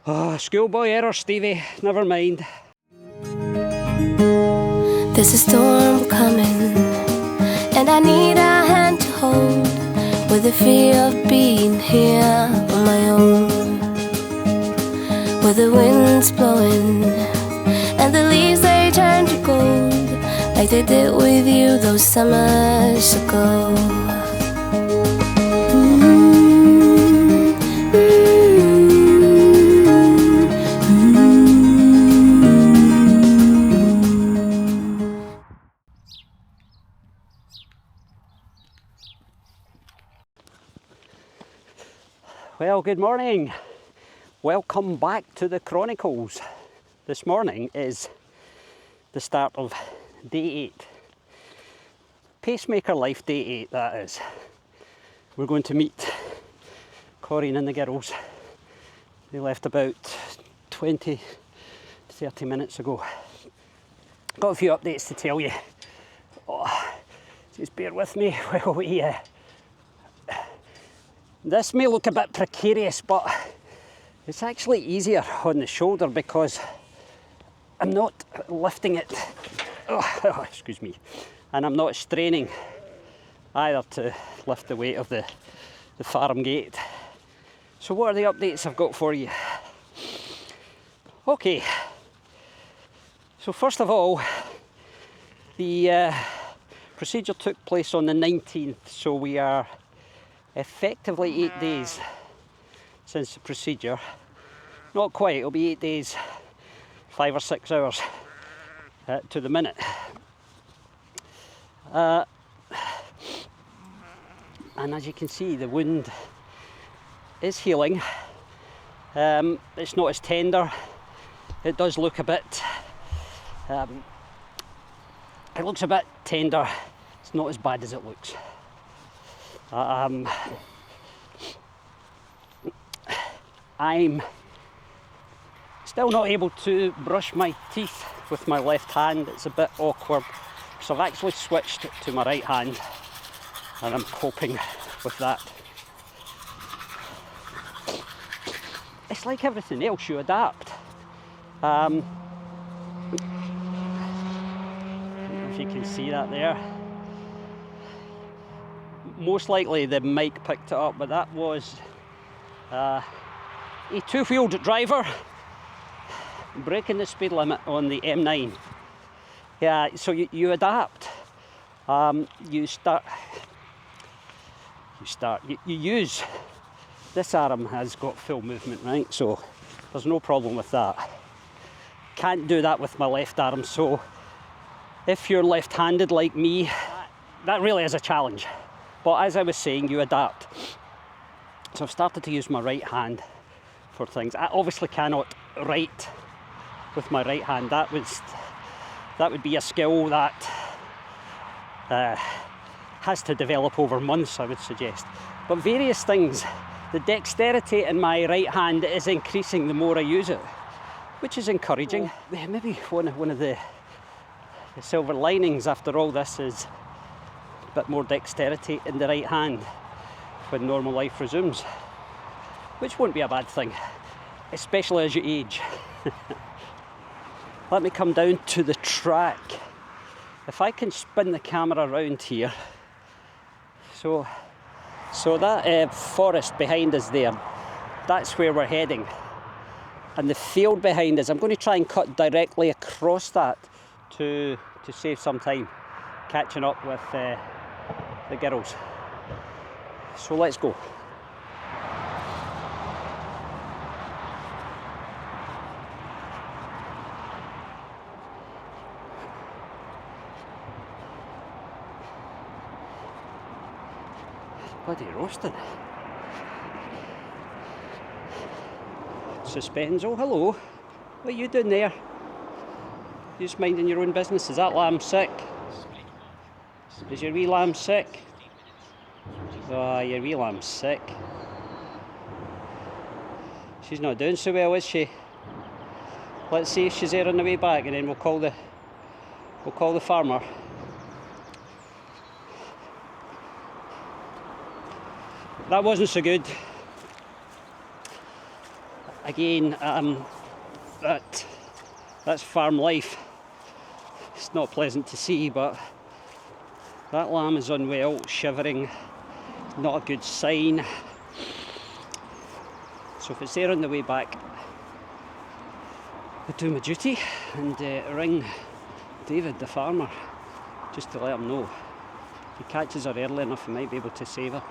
Oh, schoolboy error, Stevie. Never mind. There's a storm coming, and I need a hand to hold, with the fear of being here on my own, where the wind's blowing and the leaves they turn to gold, like they did with you those summers ago. Well, good morning. Welcome back to the Chronicles. This morning is the start of day 8. Pacemaker life day 8, that is. We're going to meet Corinne and the girls. They left about 20 to 30 minutes ago. Got a few updates to tell you. Oh, just bear with me while we... This may look a bit precarious, but it's actually easier on the shoulder because I'm not lifting it, excuse me, and I'm not straining either to lift the weight of the farm gate. So what are the updates I've got for you? Okay, so first of all, the procedure took place on the 19th, so we are effectively 8 days since the procedure. Not quite, it'll be 8 days, 5 or 6 hours to the minute. And as you can see, the wound is healing. It's not as tender. It does look a bit, it looks a bit tender. It's not as bad as it looks. I'm still not able to brush my teeth with my left hand. It's a bit awkward, so I've actually switched to my right hand and I'm coping with that. It's like everything else, you adapt. I don't know if you can see that there. Most likely the mic picked it up, but that was a two-wheeled driver breaking the speed limit on the M9. Yeah, so you adapt. You use, this arm has got full movement, right? So there's no problem with that. Can't do that with my left arm, so if you're left-handed like me, that really is a challenge. But as I was saying, you adapt. So I've started to use my right hand for things. I obviously cannot write with my right hand. That would be a skill that has to develop over months, I would suggest. But various things, the dexterity in my right hand is increasing the more I use it, which is encouraging. Maybe one of the silver linings after all this is a bit more dexterity in the right hand when normal life resumes, which won't be a bad thing, especially as you age. Let me come down to the track. If I can spin the camera around here, so that forest behind us there, that's where we're heading, and the field behind us, I'm going to try and cut directly across that to save some time catching up with the girls. So let's go. Bloody roasting. Suspens. Oh, hello. What are you doing there? You just minding your own business. Is that lamb sick? Is your wee lamb sick? Oh, your wee lamb's sick. She's not doing so well, is she? Let's see if she's there on the way back, and then we'll call the farmer. That wasn't so good. Again, that's farm life. It's not pleasant to see, but that lamb is unwell, shivering, not a good sign. So if it's there on the way back, I'll do my duty and ring David the farmer just to let him know. If he catches her early enough, he might be able to save her.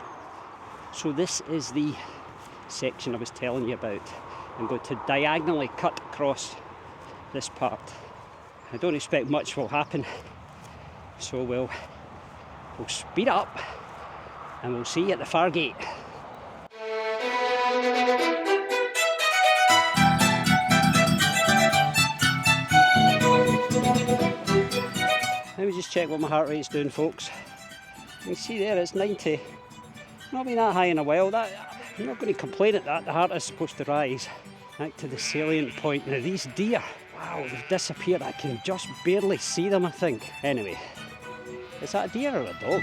So this is the section I was telling you about. I'm going to diagonally cut across this part. I don't expect much will happen, so we'll speed up and we'll see you at the far gate. Let me just check what my heart rate's doing, folks. You can see there it's 90. Not been that high in a while. I'm not going to complain at that. The heart is supposed to rise. Back to the salient point. Now these deer, wow, they've disappeared. I can just barely see them, I think. Anyway, is that a deer or a dog?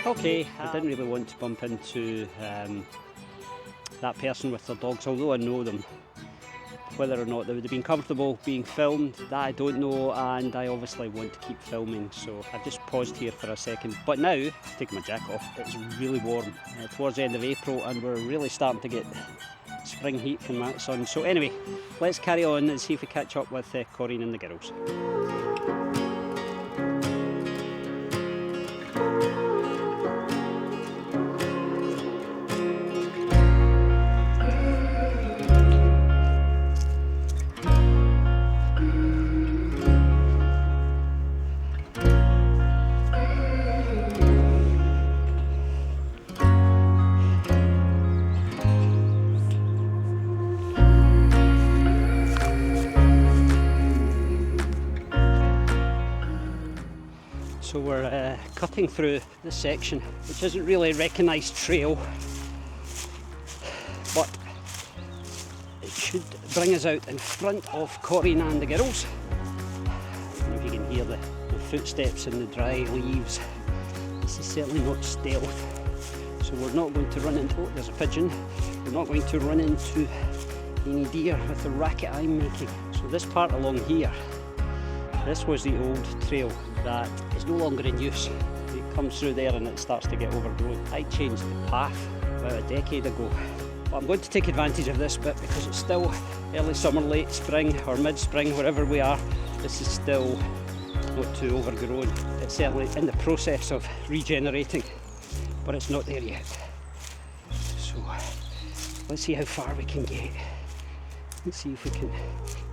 Okay, I didn't really want to bump into that person with their dogs, although I know them. Whether or not they would have been comfortable being filmed, that I don't know, and I obviously want to keep filming, so I've just paused here for a second. But now, I've taken my jacket off, it's really warm towards the end of April, and we're really starting to get spring heat from that sun. So anyway, let's carry on and see if we catch up with Corinne and the girls. So we're cutting through this section, which isn't really a recognised trail, but it should bring us out in front of Corinne and the girls. I don't know if you can hear the footsteps in the dry leaves. This is certainly not stealth, so we're not going to run into, oh, there's a pigeon, we're not going to run into any deer with the racket I'm making. So this part along here, this was the old trail that is no longer in use. It comes through there and it starts to get overgrown. I changed the path about a decade ago. But I'm going to take advantage of this bit because it's still early summer, late spring or mid-spring, wherever we are. This is still not too overgrown. It's certainly in the process of regenerating, but it's not there yet. So let's see how far we can get. Let's see if we can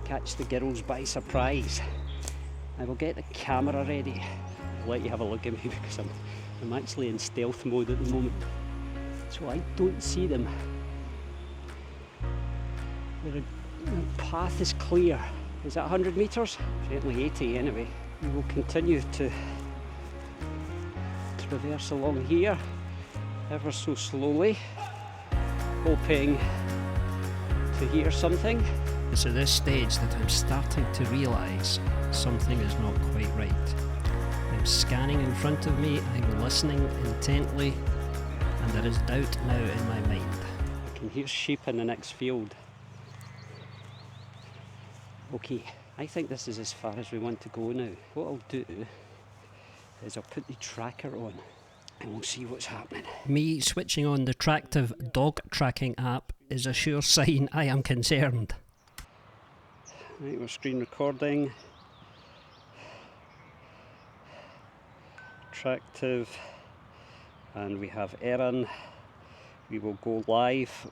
catch the girls by surprise. I will get the camera ready. I'll let you have a look at me because I'm actually in stealth mode at the moment. So I don't see them. The path is clear. Is that 100 metres? Certainly 80 anyway. We will continue to traverse along here ever so slowly, hoping to hear something. It's at this stage that I'm starting to realise something is not quite right. I'm scanning in front of me, I'm listening intently, and there is doubt now in my mind. I can hear sheep in the next field. Okay, I think this is as far as we want to go now. What I'll do is I'll put the tracker on and we'll see what's happening. Me switching on the tractive dog tracking app is a sure sign I am concerned. Right, we're screen recording. Tractive, and we have Eireann. We will go live.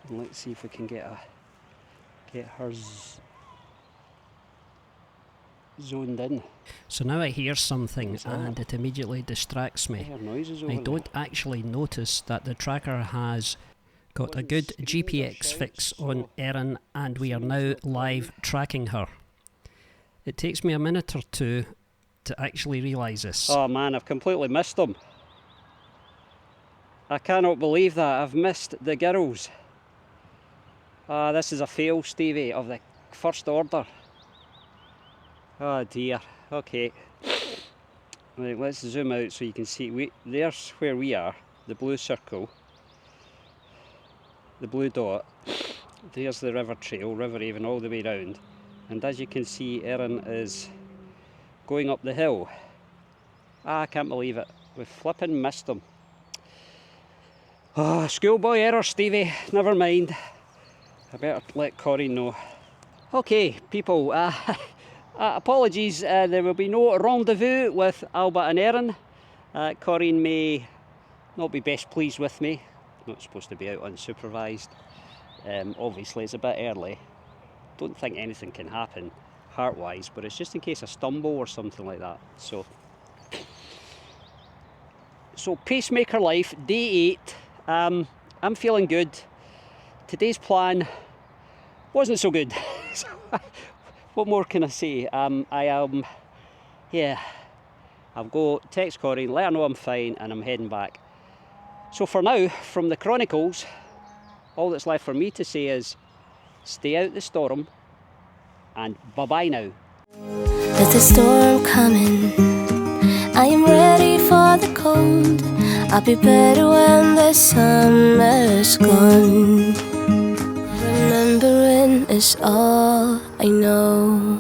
And let's see if we can get her zoned in. So now I hear something and it immediately distracts me. I don't actually notice that the tracker has got a good GPX fix on Eireann and we are now live tracking her. It takes me a minute or two to actually realise this. Oh man, I've completely missed them. I cannot believe that. I've missed the girls. This is a fail, Stevie, of the first order. Oh dear. Okay. Right, let's zoom out so you can see. There's where we are, the blue circle, the blue dot. There's the river trail, River Avon all the way round. And as you can see, Eireann is going up the hill. I can't believe it. We've flipping missed him. Oh, schoolboy error, Stevie. Never mind. I better let Corinne know. Okay, people. Apologies, there will be no rendezvous with Alba and Eireann. Corinne may not be best pleased with me. I'm not supposed to be out unsupervised. Obviously, it's a bit early. Don't think anything can happen heart-wise, but it's just in case I stumble or something like that. So pacemaker life, day 8. I'm feeling good. Today's plan wasn't so good. What more can I say? I'll go text Corinne, let her know I'm fine, and I'm heading back. So for now, from the Chronicles, all that's left for me to say is stay out the storm, and bye-bye now. There's a storm coming, I am ready for the cold. I'll be better when the summer's gone. Remembering is all I know.